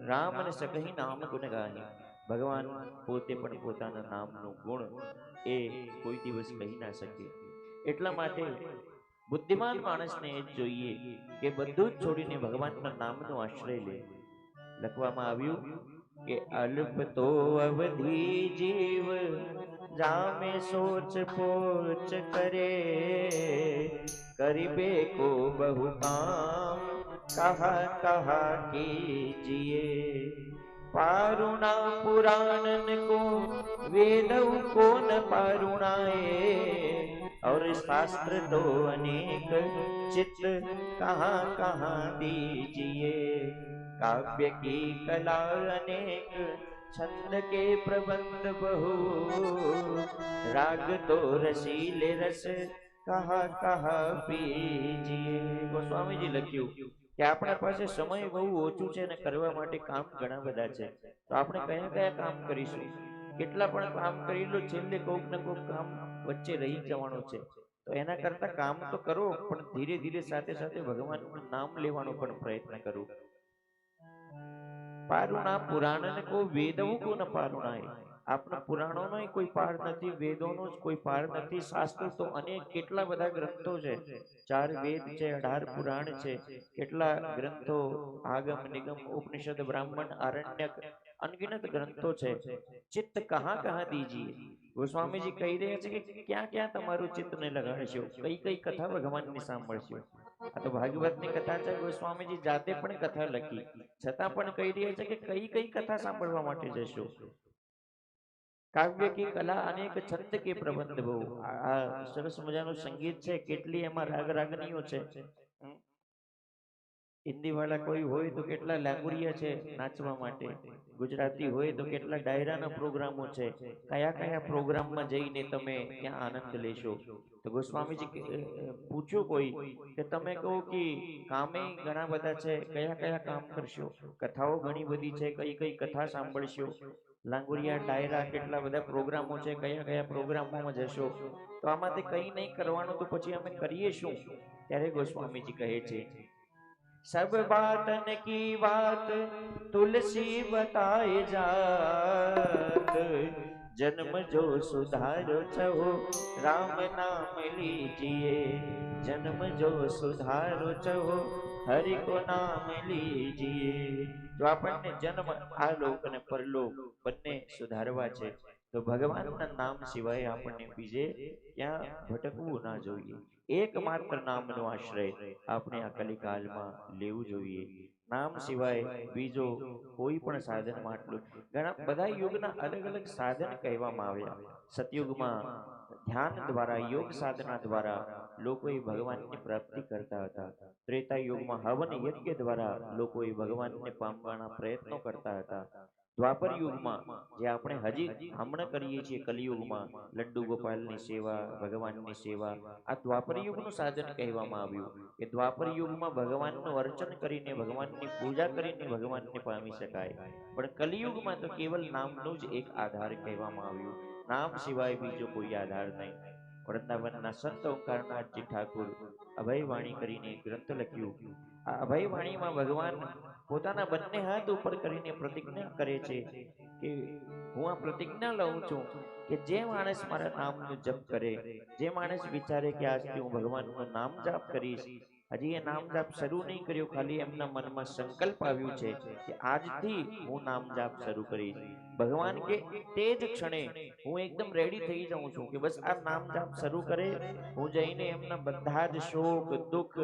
રામ અને સકહી નામ ગુણ ગાહી. ભગવાન પોતે પણ પોતાના નામનો ગુણ એ કોઈ દિવસ કહી ના શકે. એટલા માટે બુદ્ધિમાન માણસને એ જ જોઈએ કે બધું જ છોડીને ભગવાનના નામનો આશ્રય લે. લખવામાં આવ્યું કે અલ્પ તો અવધિ જીવ જામે સોચ પોચ કરે, करिबे को बहु काम कहा कहा कीजिए। पारुणा पुराणन को वेद को न पारुणाए, और शास्त्र तो अनेक चित्त कहाँ कहाँ दीजिए। काव्य की कला अनेक छंद के प्रबंध बहु, राग तो रसीले रस कहा कहा पीजिए। ગોસ્વામીજી લખ્યું કે આપણા પાસે સમય બહુ ઓછું છે અને કરવા માટે કામ ઘણા બધા છે, તો આપણે કયા કયા કામ કરીશું? કેટલા પણ કામ કરી લો, છેલ્લે કોઈક ને કોઈક કામ વચ્ચે રહી જવાનું છે. તો એના કરતા કામ તો કરો, પણ ધીરે ધીરે સાથે સાથે ભગવાનનું નામ લેવાનો પણ પ્રયત્ન કરો. પારુણા પુરાણને કો વેદવું કો ન પારુણાય. આપણા પુરાણોનો કોઈ પાર નથી, વેદોનો જ કોઈ પાર નથી. શાસ્ત્રો તો અનેક કેટલા બધા ગ્રંથો છે, 4 વેદ છે, 18 પુરાણ છે, કેટલા ગ્રંથો, આગમ નિગમ ઉપનિષદ બ્રાહ્મણ આરણ્યક, અનગિનત ગ્રંથો છે. ચિત્ત કહાં કહાં દીજીએ. ગોસ્વામીજી કહી રહ્યા છે કે ક્યાં ક્યાં તમારું ચિત્તને લગાડશો, કઈ કઈ કથા ભગવાનની સાંભળશો. આ તો ભાગવતની કથા છે. ગોસ્વામીજી જાતે પણ કથા લખી, છતાં પણ કહી રહ્યા છે કે કઈ કઈ કથા સાંભળવા માટે જશો. કાવ્ય કી કલા અનેક છંદ કે પ્રબંધ બહુ. આ સરસ મજાનું સંગીત છે, કેટલી એમાં રાગ રાગનીઓ છે. હિન્દી વાળા કોઈ હોય તો કેટલા લાંગુરિયા છે નાચવા માટે, ગુજરાતી હોય તો કેટલા ડાયરાના પ્રોગ્રામો છે. કયા કયા પ્રોગ્રામમાં જઈને તમે ત્યાં આનંદ લેશો? તો ગોસ્વામીજી પૂછ્યું કોઈ કે તમે કહો કે કામે ઘણા બધા છે, કયા કયા કામ કરશો? કથાઓ ઘણી બધી છે, કઈ કઈ કથા સાંભળશો? લાંગુરિયા ડાયરા કેટલા બધા પ્રોગ્રામો છે, કયા કયા પ્રોગ્રામોમાં જશો? તો આમાંથી કઈ નહીં કરવાનું, તો પછી અમે કરીએ શું? ત્યારે ગોસ્વામીજી કહે છે, सब बातन की बात तुलसी बताए जात, जन्म जो सुधारो चहो राम नाम लीजिए। जन्म जो सुधारो चहो हरि को नाम लीजिए। જો આપણને જન્મ આ લોક અને પરલોક બંને સુધારવા છે, તો ભગવાનના નામ સિવાય આપણને બીજે ક્યાં ભટકવું ના જોઈએ. એકમાત્ર નામનો આશ્રય આપણે આ કલિકાલમાં લેવું જોઈએ. નામ સિવાય બીજો કોઈ પણ સાધનમાં આટલું, ઘણા બધા યુગના અલગ અલગ સાધન કહેવામાં આવ્યા. સતયુગમાં ધ્યાન દ્વારા, યોગ સાધના દ્વારા લોકોએ ભગવાનની પ્રાપ્તિ કરતા હતા. ત્રેતા યુગમાં હવન યજ્ઞ દ્વારા લોકોએ ભગવાનને પામવાના પ્રયત્નો કરતા હતા. દ્વાપર યુગમાં, જે આપણે હજી હમણાં કરીએ છીએ કલિયુગમાં, લડ્ડુ ગોપાલની સેવા, ભગવાનની સેવા, આ દ્વાપર યુગનું સાધન કહેવામાં આવ્યું. કે દ્વાપર યુગમાં ભગવાનનું અર્ચન કરીને, ભગવાનની પૂજા કરીને ભગવાનને પામી શકાય. પણ કલિયુગમાં તો કેવલ નામનું જ એક આધાર કહેવામાં આવ્યું. નામ સિવાય બીજો કોઈ આધાર નહીં. વૃંદાવનના સંત ઓંકારનાથજી ઠાકુર અભયવાણી કરીને ગ્રંથ લખ્યું. આ અભયવાણીમાં ભગવાન પોતાના બંને હાથ ઉપર કરીને પ્રતિજ્ઞા કરે છે કે હું આ પ્રતિજ્ઞા લઉં છું કે જે માણસ મારા નામનો જપ કરે, જે માણસ વિચારે કે આજથી હું ભગવાનનું નામ જાપ કરીશ, હજી એ નામ જાપ શરૂ નહીં કર્યો, ખાલી એમના મનમાં સંકલ્પ આવ્યું છે કે આજથી હું નામ જાપ શરૂ કરીશ, ભગવાન કે તે જ ક્ષણે હું એકદમ રેડી થઈ જાઉં છું કે બસ આ નામ જાપ શરૂ કરે, હું જઈને એમના બધા જ શોક દુઃખ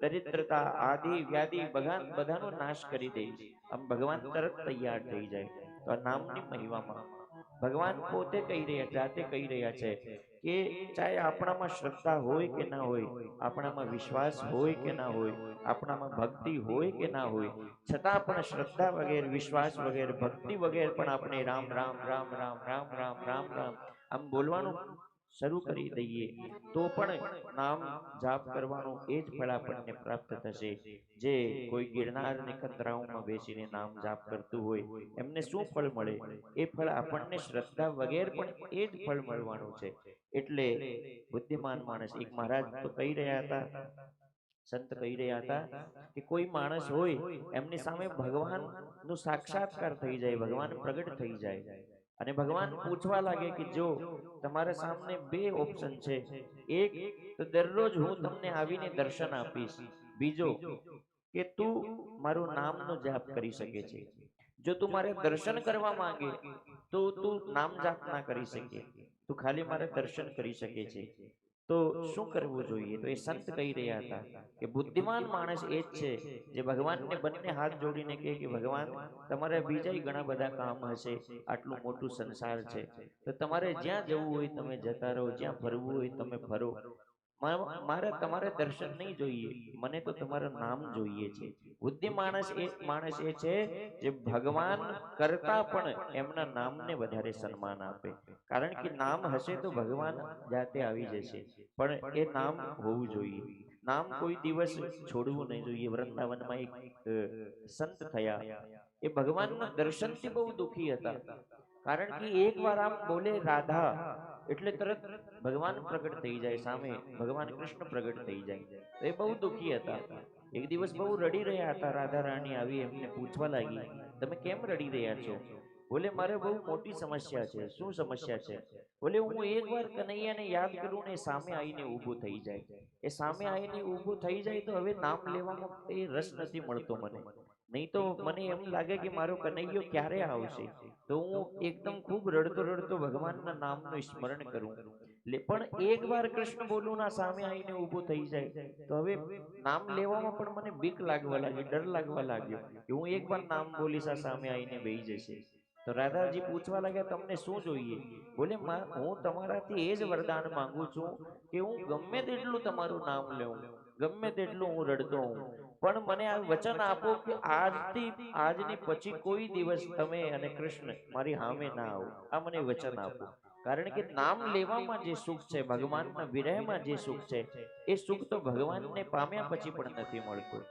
દરિદ્રતા આદિ વ્યાધિ બધાનો નાશ કરી દઈશ. આમ ભગવાન તરત તૈયાર થઈ જાય. તો આ નામની મહિમામાં ભગવાન પોતે કહી રહ્યા, જાતે કહી રહ્યા છે કે ચાહે આપણામાં શ્રદ્ધા હોય કે ના હોય, આપણામાં વિશ્વાસ હોય કે ના હોય, આપણામાં ભક્તિ હોય કે ના હોય, છતાં પણ શ્રદ્ધા વગેરે, વિશ્વાસ વગેરે, ભક્તિ વગેરે પણ આપણે રામ રામ રામ રામ રામ રામ રામ રામ આમ બોલવાનું શરૂ કરી દઈએ તો પણ નામ જાપ કરવાનું એ જ ફળ આપણને પ્રાપ્ત થશે. જે કોઈ ગિરનાર ને ખંતરાઓમાં બેસીને નામ જાપ કરતું હોય, એમને શું ફળ મળે? એ ફળ આપણને શ્રદ્ધા વગેરે પણ એ જ ફળ મળવાનું છે. એટલે બુદ્ધિમાન માણસ, એક મહારાજ તો કહી રહ્યા હતા, સંત કહી રહ્યા હતા કે કોઈ માણસ હોય એમની સામે ભગવાન નું સાક્ષાત્કાર થઈ જાય, ભગવાન પ્રગટ થઈ જાય અને ભગવાન પૂછવા લાગે કે જો તમારા સામે બે ઓપ્શન છે, એક તો દરરોજ હું તમને આવીને દર્શન આપીશ, બીજો કે તું મારું નામનો જાપ કરી શકે છે. જો તું મારે દર્શન કરવા માંગે તો તું નામ જાપ ના કરી શકે, તું ખાલી મારે દર્શન કરી શકે છે. તો શું કરવું જોઈએ? તો એ સંત કહી રહ્યા હતા કે બુદ્ધિમાન માણસ એ જ છે જે ભગવાનને બંને હાથ જોડીને કહે કે ભગવાન તમારે બીજા ઘણા બધા કામ હશે, આટલું મોટું સંસાર છે, તો તમારે જ્યાં જવું હોય તમે જતા રહો, જ્યાં ફરવું હોય તમે ફરો, મારે તમારે દર્શન નહીં જોઈએ, મને તો તમારું નામ જોઈએ છે. બુદ્ધિ માણસ એ છે જે ભગવાન કરતા પણ એમના નામને વધારે સન્માન આપે, કારણ કે નામ હશે તો ભગવાન જાતે આવી જશે, પણ એ નામ હોવું જોઈએ. નામ કોઈ દિવસ છોડવું નહીં જોઈએ. વૃંદાવનમાં એક સંત થયા, એ ભગવાનના દર્શનથી બહુ દુખી હતા, કારણ કે એક વાર આમ બોલે રાધા એટલે તરત ભગવાન પ્રગટ થઈ જાય, સામે ભગવાન કૃષ્ણ પ્રગટ થઈ જાય. તો એ બહુ દુખી હતા. એક દિવસ બહુ રડી રહ્યા હતા. રાધા રાણી આવી એમને પૂછવા લાગી, તમે કેમ રડી રહ્યા છો? બોલે મારે બહુ મોટી સમસ્યા છે. શું સમસ્યા છે? બોલે હું એકવાર કનૈયાને યાદ કરું ને સામે આવીને ઊભો થઈ જાય, એ સામે આવીને ઊભો થઈ જાય તો હવે નામ લેવામાં એ રસ નથી મળતો મને, નહીં તો મને એમ લાગે કે મારો કનૈયો ક્યારે આવશે, તો હું એકદમ ખૂબ રડતો રડતો ભગવાનના નામનું સ્મરણ કરું. પણ એકવાર કૃષ્ણ બોલું ના સામે આવીને ઊભો થઈ જાય તો હવે નામ લેવામાં પણ મને બીક લાગવા લાગી, ડર લાગવા લાગ્યો કે હું એકવાર નામ બોલીશ આ સામે આવીને બેહી જશે. તો રાધાજી પૂછવા લાગ્યા તમને શું જોઈએ? બોલે હું તમારાથી એ જ વરદાન માંગુ છું કે હું ગમે તેટલું તમારું નામ લઉં, ગમે તેટલું હું રડતો હું, પણ મને આ વચન આપો કે આજની પછી કોઈ દિવસ તમે અને કૃષ્ણ મારી સામે ના આવો. આ મને વચન આપો, કારણ કે નામ લેવામાં જે સુખ છે, ભગવાનના વિરહમાં જે સુખ છે, એ સુખ તો ભગવાનને પામ્યા પછી પણ નથી મળતું.